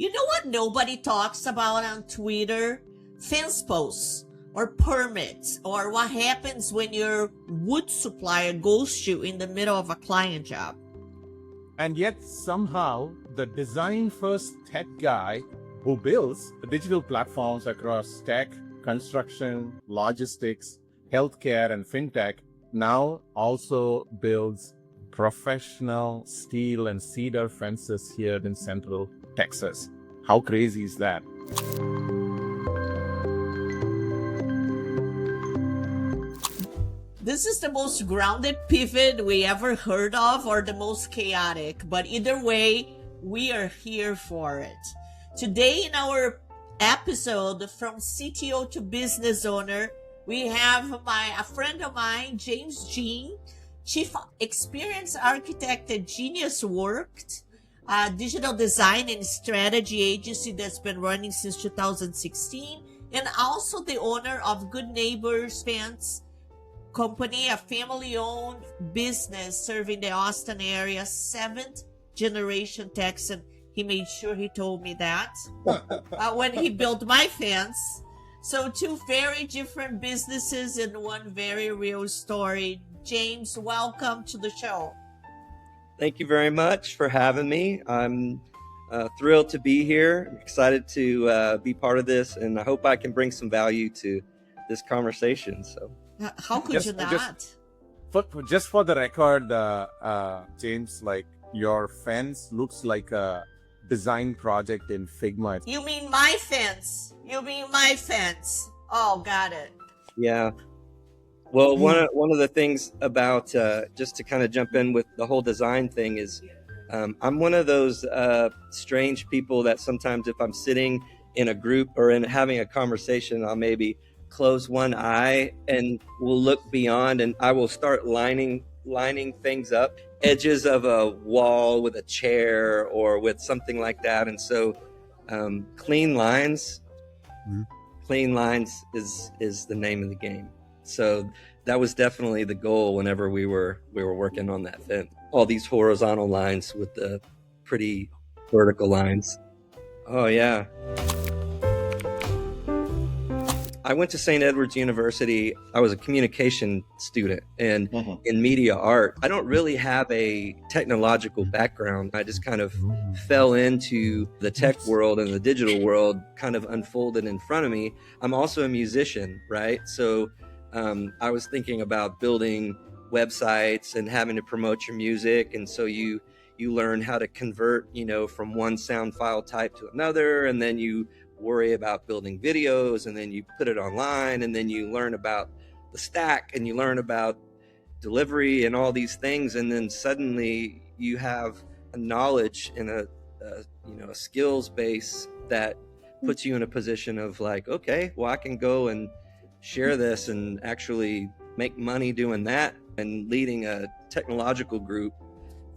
You know what nobody talks about on Twitter? Fence posts or permits, or what happens when your wood supplier ghosts you in the middle of a client job. And yet somehow the design first tech guy who builds digital platforms across tech, construction, logistics, healthcare, and fintech now also builds professional steel and cedar fences here in Central Texas. How crazy is that? This is the most grounded pivot we ever heard of, or the most chaotic, but either way, we are here for it. Today in our episode, From CTO to Business Owner, we have a friend of mine, James Jean, Chief Experience Architect at Genius Works, a digital design and strategy agency that's been running since 2016, and also the owner of Good Neighbors Fence Company, a family-owned business serving the Austin area, 7th generation Texan. He made sure he told me that when he built my fence. So two very different businesses in one very real story. James, welcome to the show. Thank you very much for having me. I'm thrilled to be here. I'm excited to be part of this, and I hope I can bring some value to this conversation. So. How could you not? Just for the record, James, like your fence looks like a design project in Figma. You mean my fence? Oh, got it. Yeah. Well, one of the things about just to kind of jump in with the whole design thing is I'm one of those strange people that sometimes if I'm sitting in a group or in having a conversation, I'll maybe close one eye and will look beyond, and I will start lining things up, edges of a wall with a chair or with something like that. And so clean lines is the name of the game. So that was definitely the goal whenever we were working on that fence. All these horizontal lines with the pretty vertical lines. Oh yeah. I went to St. Edward's University. I was a communication student and in media art. I don't really have a technological background. I just kind of fell into the tech world, and the digital world kind of unfolded in front of me. I'm also a musician, right? So I was thinking about building websites and having to promote your music. And so you learn how to convert, from one sound file type to another, and then you worry about building videos, and then you put it online, and then you learn about the stack, and you learn about delivery and all these things, and then suddenly you have a knowledge and a skills base that puts you in a position of like, okay, well, I can go and share this and actually make money doing that, and leading a technological group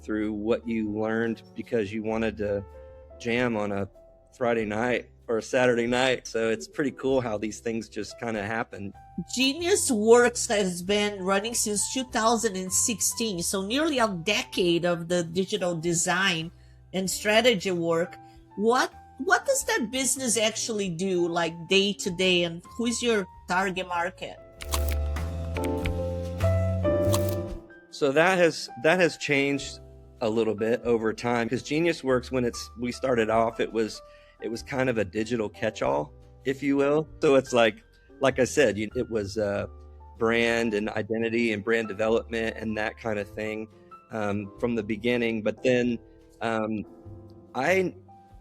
through what you learned because you wanted to jam on a Friday night or a Saturday night. So it's pretty cool how these things just kind of happen. Genius Works has been running since 2016, so nearly a decade of the digital design and strategy work. What does that business actually do, like day to day, and who is your target market? So that has changed a little bit over time, because Genius Works, when we started off, it was kind of a digital catch-all, if you will. So it's like I said, it was brand and identity and brand development and that kind of thing from the beginning. But then I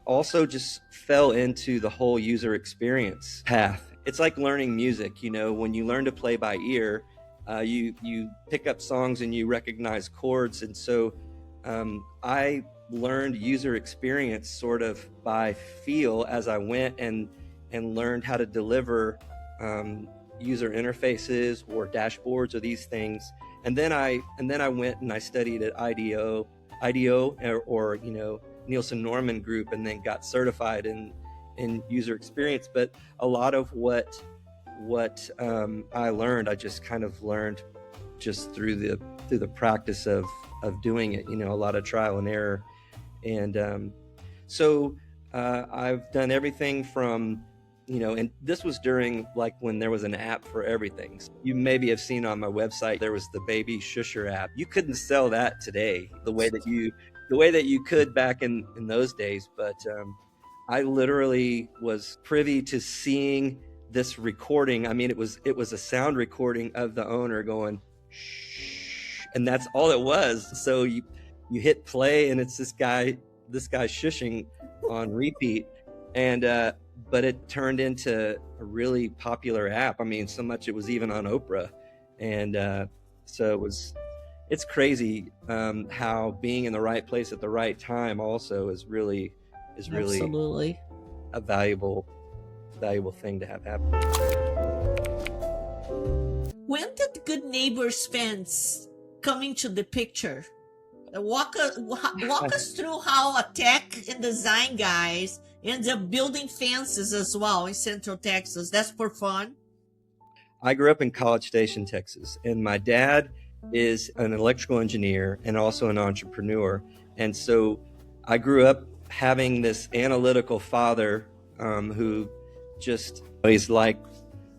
also just fell into the whole user experience path. It's like learning music. When you learn to play by ear, you pick up songs and you recognize chords. And so I learned user experience sort of by feel as I went and learned how to deliver user interfaces or dashboards or these things. And then I went and I studied at IDEO or Nielsen Norman Group, and then got certified in user experience. But a lot of what I learned, I just kind of learned just through the practice of doing it, a lot of trial and error. And so I've done everything from, and this was during like when there was an app for everything. You maybe have seen on my website, there was the baby shusher app. You couldn't sell that today the way that you could back in those days. But I literally was privy to seeing this recording. I mean, it was a sound recording of the owner going, shh, and that's all it was. So you hit play and it's this guy shushing on repeat. And, but it turned into a really popular app. I mean, so much it was even on Oprah. And so it's crazy how being in the right place at the right time also is really Absolutely a valuable thing to have happen. When did Good Neighbors fence come into the picture? Walk us through how a tech and design guys end up building fences as well in Central Texas. That's for fun. I grew up in College Station, Texas, and my dad is an electrical engineer and also an entrepreneur. And so I grew up having this analytical father who he's like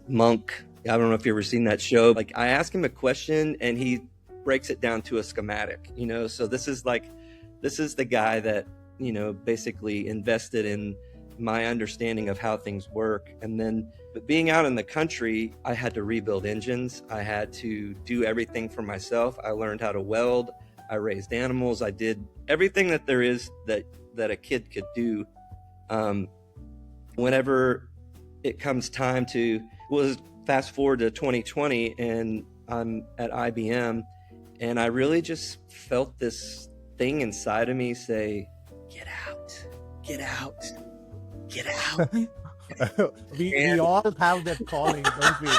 Monk. I don't know if you've ever seen that show. Like, I ask him a question and he breaks it down to a schematic, so this is the guy that basically invested in my understanding of how things work. And then, but being out in the country, I had to rebuild engines. I had to do everything for myself. I learned how to weld. I raised animals. I did everything that there is that a kid could do. Whenever it comes time to, fast forward to 2020 and I'm at IBM, and I really just felt this thing inside of me say, get out, get out, get out. we all have that calling, don't we?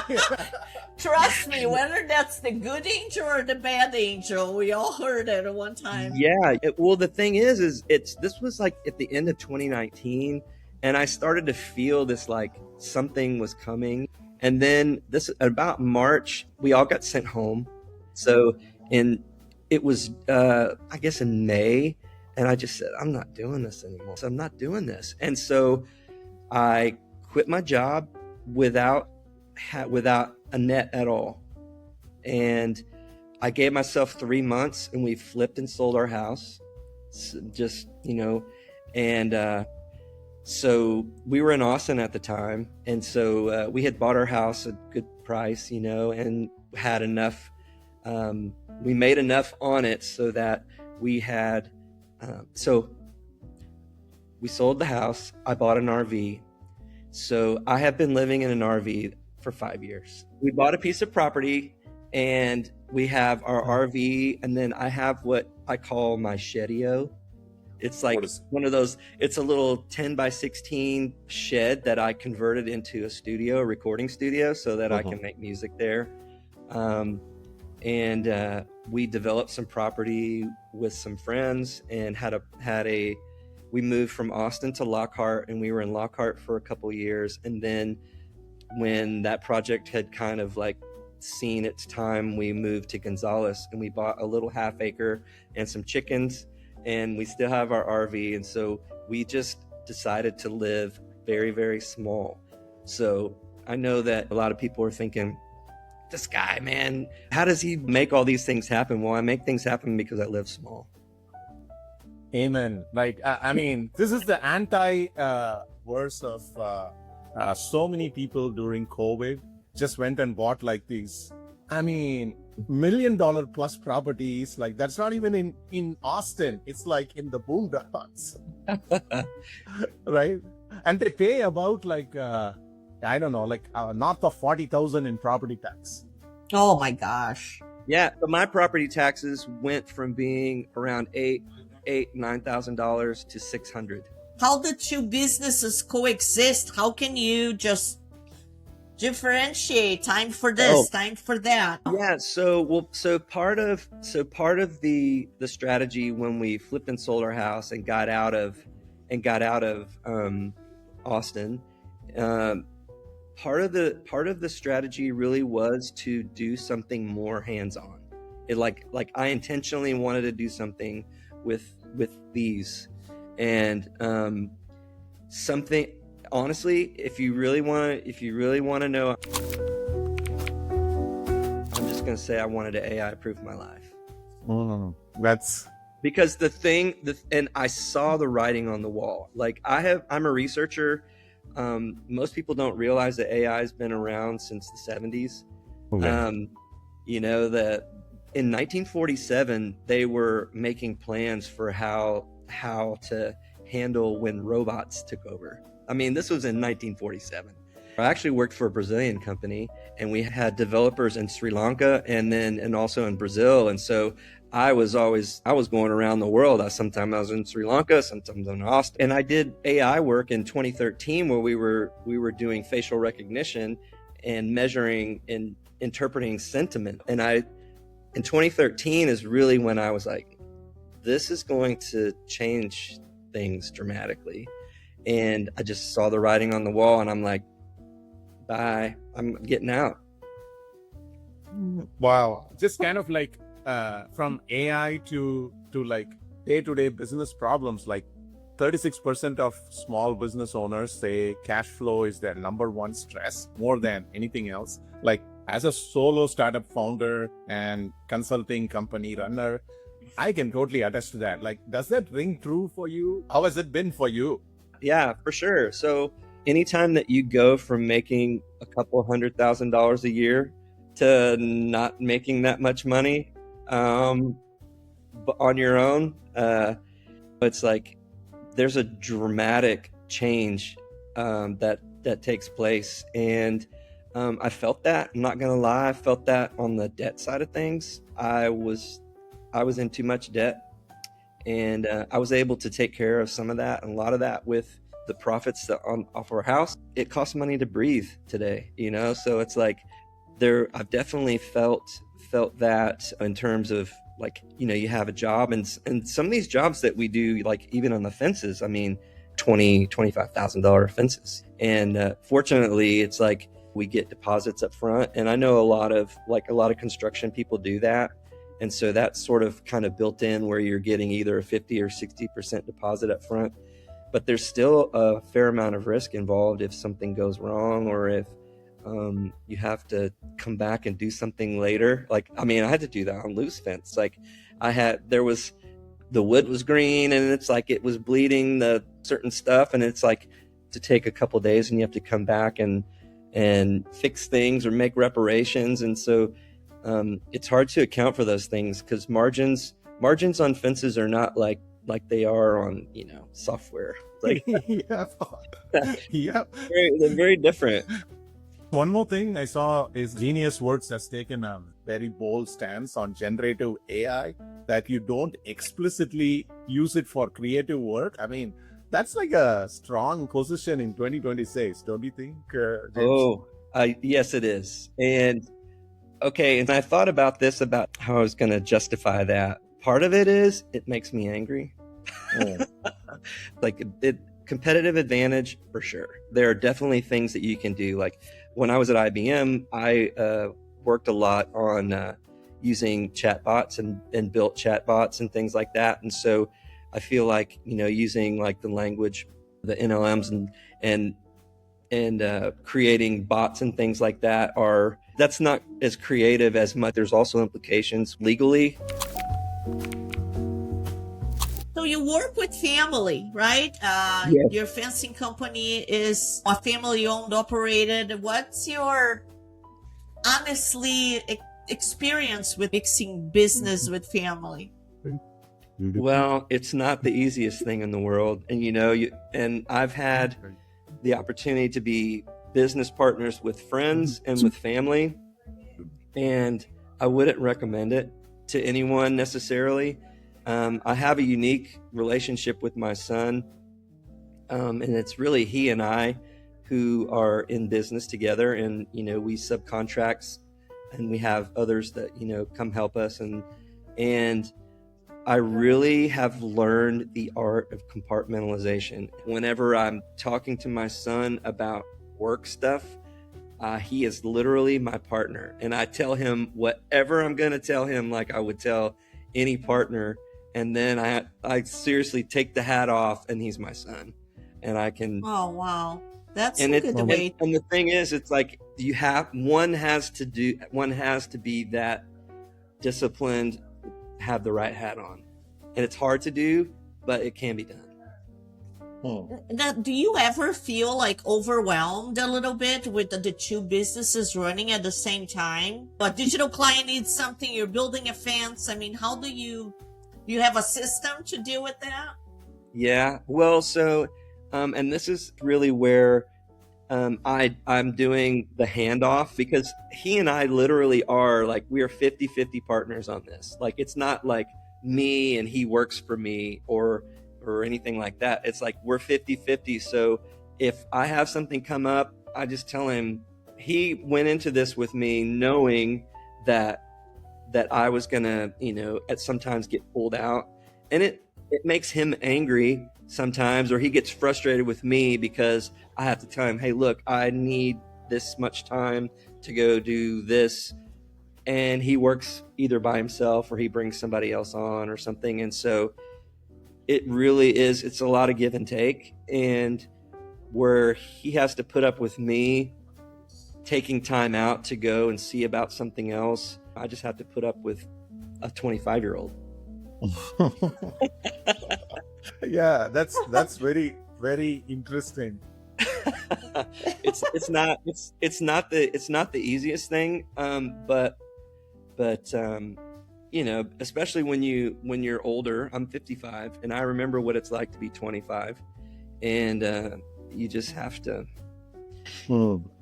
Trust me, whether that's the good angel or the bad angel, we all heard it at one time. Yeah. Well, the thing is this was like at the end of 2019, and I started to feel this like something was coming. And then about March, we all got sent home. So it was, I guess in May, and I just said, I'm not doing this anymore. So I'm not doing this. And so I quit my job without a net at all. And I gave myself 3 months and we flipped and sold our house. So we were in Austin at the time. And so we had bought our house at a good price, and had enough. We made enough on it so that we had, so we sold the house. I bought an RV. So I have been living in an RV for 5 years. We bought a piece of property and we have our RV, and then I have what I call my shedio. It's like one of those, it's a little 10 by 16 shed that I converted into a recording studio, so that I can make music there. And we developed some property with some friends and we moved from Austin to Lockhart, and we were in Lockhart for a couple years. And then when that project had kind of like seen its time, we moved to Gonzales and we bought a little half acre and some chickens, and we still have our RV. And so we just decided to live very, very small. So I know that a lot of people are thinking, this guy, man, how does he make all these things happen? Well, I make things happen because I live small. Amen. Like, I mean, this is the verse of so many people during COVID just went and bought like these, $1 million plus properties. Like, that's not even in Austin. It's like in the boondocks, right? And they pay about like, I don't know, like north of 40,000 in property tax. Oh my gosh. Yeah. So my property taxes went from being around $9,000 to $600. How the two businesses coexist? How can you just differentiate time for this, time for that? Yeah. So part of the strategy when we flipped and sold our house and got out of Austin, part of the strategy really was to do something more hands-on. It like I intentionally wanted to do something with these, and something, honestly, if you really want to know, I'm just going to say I wanted to AI proof my life. That's Because and I saw the writing on the wall. Like I'm a researcher. Most people don't realize that AI has been around since the 70s. okay. You know, that in 1947, they were making plans for how to handle when robots took over. I mean, this was in 1947. I actually worked for a Brazilian company, and we had developers in Sri Lanka and also in Brazil. And so I was going around the world. Sometimes I was in Sri Lanka, sometimes in Austin. And I did AI work in 2013 where we were doing facial recognition and measuring and interpreting sentiment. And in 2013 is really when I was like, this is going to change things dramatically. And I just saw the writing on the wall, and I'm like, bye, I'm getting out. Wow. Just kind of like from AI to like day-to-day business problems, like 36% of small business owners say cash flow is their number one stress more than anything else. Like as a solo startup founder and consulting company runner, I can totally attest to that. Like, does that ring true for you? How has it been for you? Yeah, for sure. So anytime that you go from making a couple $100,000 a year to not making that much money on your own, it's like there's a dramatic change that takes place. And I felt that. I'm not gonna lie, I felt that on the debt side of things. I was in too much debt, and I was able to take care of some of that and a lot of that with the profits off our house. It costs money to breathe today, you know. So it's like I've definitely felt that in terms of, like, you know, you have a job, and some of these jobs that we do, like even on the fences, I mean, $25,000 fences. And fortunately, it's like we get deposits up front, and I know a lot of construction people do that. And so that's sort of kind of built in where you're getting either a 50 or 60% deposit up front. But there's still a fair amount of risk involved if something goes wrong, or if you have to come back and do something later. Like, I mean, I had to do that on loose fence. Like the wood was green, and it's like it was bleeding the certain stuff, and it's like to take a couple days, and you have to come back and fix things or make reparations. And so it's hard to account for those things because margins on fences are not like they are on, you know, software. Like Yeah. they're very different. One more thing I saw is Genius Works has taken a very bold stance on generative AI, that you don't explicitly use it for creative work. I mean, that's like a strong position in 2026, don't you think, James? Yes, it is. And okay, and I thought about how I was going to justify that. Part of it is it makes me angry. Like competitive advantage for sure. There are definitely things that you can do. Like when I was at IBM, I worked a lot on using chatbots and built chatbots and things like that. And so I feel like, you know, using like the language, the NLMs and creating bots and things like that's not as creative as much. There's also implications legally. So you work with family, right? Yeah. Your fencing company is a family-owned, operated. What's your honestly experience with mixing business with family? Well, it's not the easiest thing in the world, and you know, and I've had the opportunity to be business partners with friends and with family, and I wouldn't recommend it to anyone necessarily. I have a unique relationship with my son, and it's really he and I who are in business together, and you know, we subcontracts, and we have others that, you know, come help us, and I really have learned the art of compartmentalization. Whenever I'm talking to my son about work stuff, he is literally my partner, and I tell him whatever I'm going to tell him, like I would tell any partner. And then I seriously take the hat off, and he's my son. and I can. Oh, wow. That's And a it's good way. and the thing is, it's like one has to be that disciplined, have the right hat on, and it's hard to do, but it can be done. Now, do you ever feel like overwhelmed a little bit with the two businesses running at the same time? A digital client needs something, you're building a fence. I mean, how do you have a system to deal with that? Yeah, well, so and this is really where I'm doing the handoff, because he and I literally are like, we are 50-50 partners on this. Like, it's not like me and he works for me or anything like that. It's like we're 50-50. So if I have something come up, I just tell him. He went into this with me knowing that I was gonna, at sometimes get pulled out, and it makes him angry sometimes, or he gets frustrated with me because I have to tell him, hey, look, I need this much time to go do this. And he works either by himself or he brings somebody else on or something. And so it really is, it's a lot of give and take. And where he has to put up with me taking time out to go and see about something else, I just have to put up with a 25-year-old. Yeah, that's very, very interesting. It's not the easiest thing, but especially when you're older. I'm 55, and I remember what it's like to be 25, and you just have to.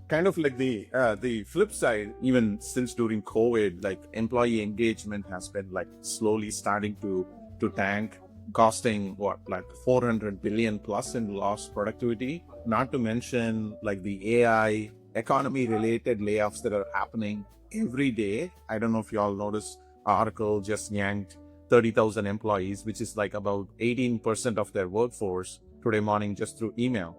Kind of like the flip side, even since during COVID, like employee engagement has been like slowly starting to tank, costing like 400 billion plus in lost productivity. Not to mention like the AI economy related layoffs that are happening every day. I don't know if you all noticed, article just yanked 30,000 employees, which is like about 18% of their workforce today morning just through email.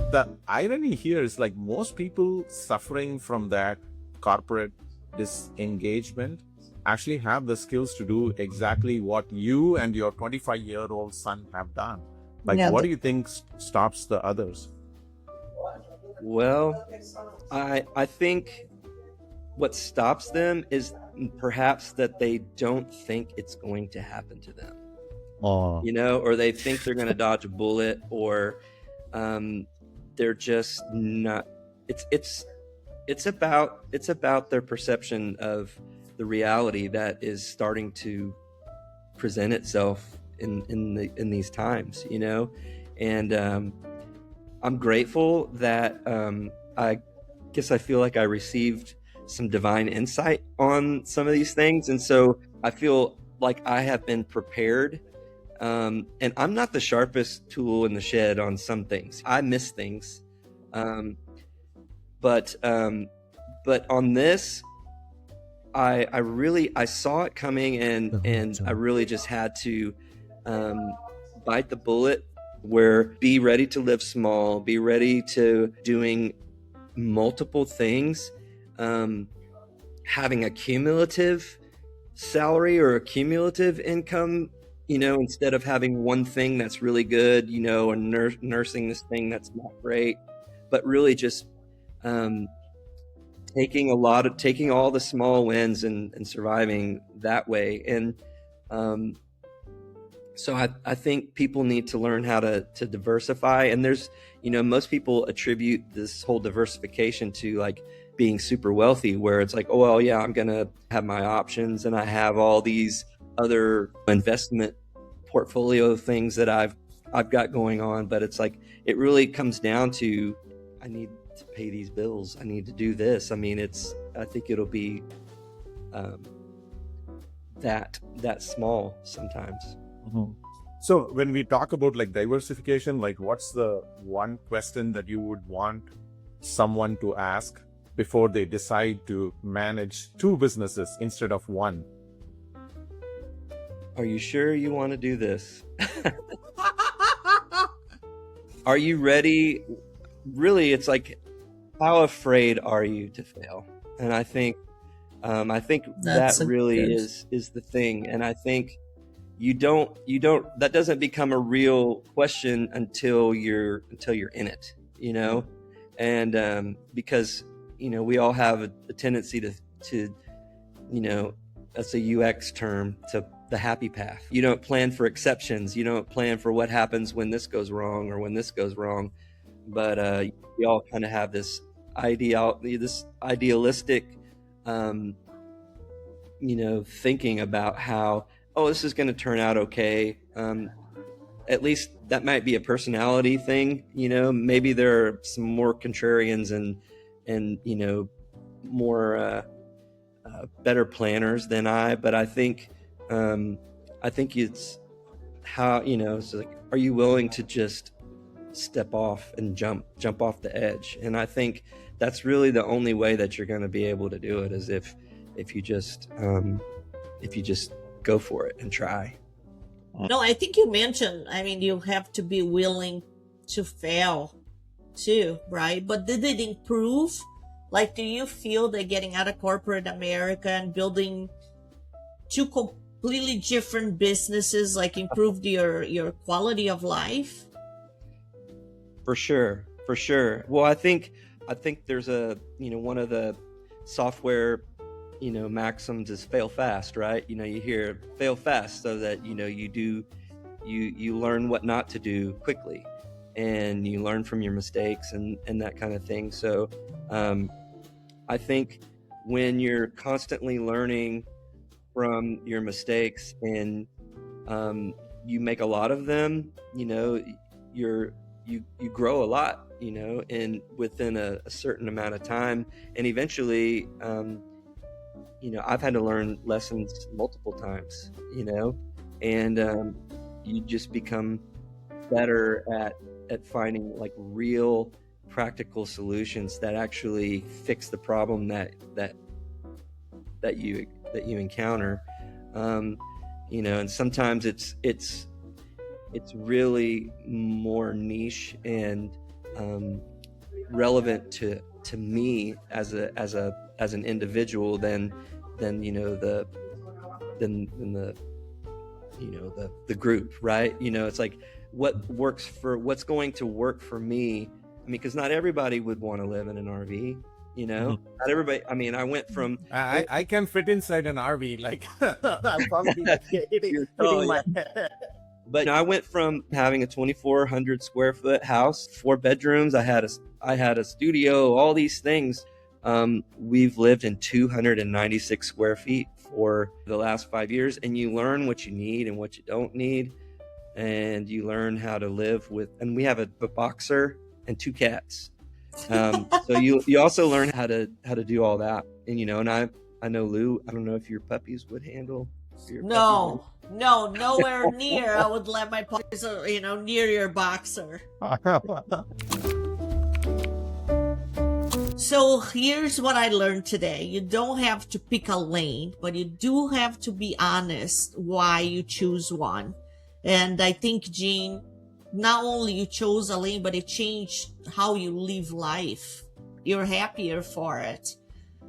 The irony here is like most people suffering from that corporate disengagement actually have the skills to do exactly what you and your 25-year-old son have done. Like, what do you think stops the others? Well, I think what stops them is perhaps that they don't think it's going to happen to them. Or they think they're going to dodge a bullet, or they're just not. It's about their perception of the reality that is starting to present itself in these times, and I'm grateful that I guess I feel like I received some divine insight on some of these things, and so I feel like I have been prepared. And I'm not the sharpest tool in the shed on some things. I miss things, but on this, I saw it coming, and I really just had to bite the bullet. Where be ready to live small, be ready to doing multiple things, having a cumulative salary or a cumulative income, instead of having one thing that's really good, and nursing this thing that's not great, but really just taking all the small wins and surviving that way. And so I think people need to learn how to diversify. And there's, most people attribute this whole diversification to like being super wealthy, where it's like, oh, well, yeah, I'm going to have my options and I have all these other investment portfolio things that I've got going on. But it's like, it really comes down to, I need to pay these bills. I need to do this. I mean, I think it'll be that small sometimes. Mm-hmm. So when we talk about like diversification, like what's the one question that you would want someone to ask before they decide to manage two businesses instead of one? Are you sure you want to do this? Are you ready? Really, it's like, how afraid are you to fail? And I think that really is the thing. And I think that doesn't become a real question until you're in it, and because we all have a tendency to that's a UX term, to the happy path. You don't plan for exceptions. You don't plan for what happens when this goes wrong or when this goes wrong. But we all kind of have this idealistic, thinking about how, this is going to turn out okay. At least that might be a personality thing. Maybe there are some more contrarians and more better planners than I. But I think it's how, it's like, are you willing to just step off and jump off the edge? And I think that's really the only way that you're going to be able to do it, is if you just go for it and try. No, I think you mentioned, you have to be willing to fail too, right? But did it improve? Like, do you feel that getting out of corporate America and building two completely different businesses, like, improved your quality of life? For sure. Well, I think there's one of the software maxims is fail fast, right? You hear fail fast so that you learn what not to do quickly, and you learn from your mistakes and that kind of thing. So I think when you're constantly learning from your mistakes and you make a lot of them, you grow a lot, and within a certain amount of time. And eventually, I've had to learn lessons multiple times, and you just become better at finding, like, real practical solutions that actually fix the problem that you encounter. And sometimes it's really more niche and relevant to me as an individual than the group, right? It's like what's going to work for me. Because not everybody would want to live in an RV, Not everybody. I went from I can fit inside an RV, like I'm probably hitting my head. But I went from having a 2,400 square foot house, 4 bedrooms. I had a studio, all these things. We've lived in 296 square feet for the last 5 years, and you learn what you need and what you don't need, and you learn how to live with. And we have a boxer and 2 cats. So you also learn how to do all that. And and I know, Lou, I don't know if your puppies would handle. No, nowhere near. I would let my puppies, near your boxer. So here's what I learned today. You don't have to pick a lane, but you do have to be honest why you choose one. And I think, Gene, not only you chose a lane, but it changed how you live life. You're happier for it.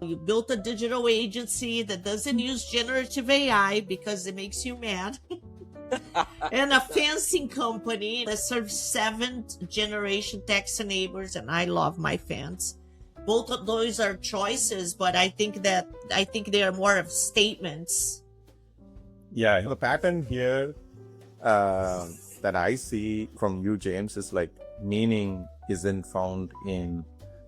You built a digital agency that doesn't use generative AI because it makes you mad. And a fencing company that serves 7th generation Texan neighbors, and I love my fence. Both of those are choices, but I think they are more of statements. Yeah, the pattern here that I see from you, James, is like meaning isn't found in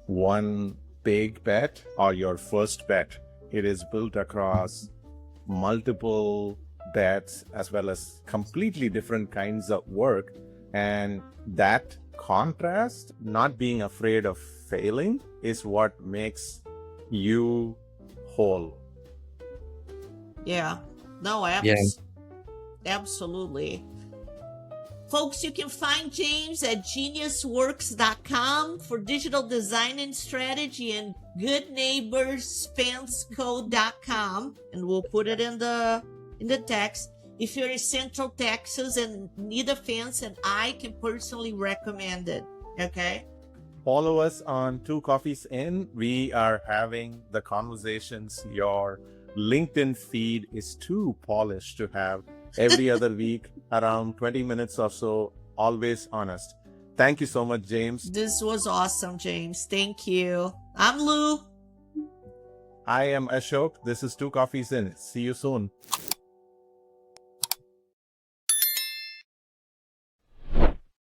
one big bet or your first bet. It is built across multiple bets as well as completely different kinds of work. And that contrast, not being afraid of failing, is what makes you whole. Yeah. No, absolutely. Folks, you can find James at geniusworks.com for digital design and strategy, and goodneighborsfencecode.com, and we'll put it in the text. If you're in Central Texas and need a fence, and I can personally recommend it. Okay? Follow us on 2 Coffees In. We are having the conversations. Your LinkedIn feed is too polished to have every other week, around 20 minutes or so, always honest. Thank you so much, James. This was awesome, James. Thank you. I'm Lou. I am Ashok. This is Two Coffees In. See you soon.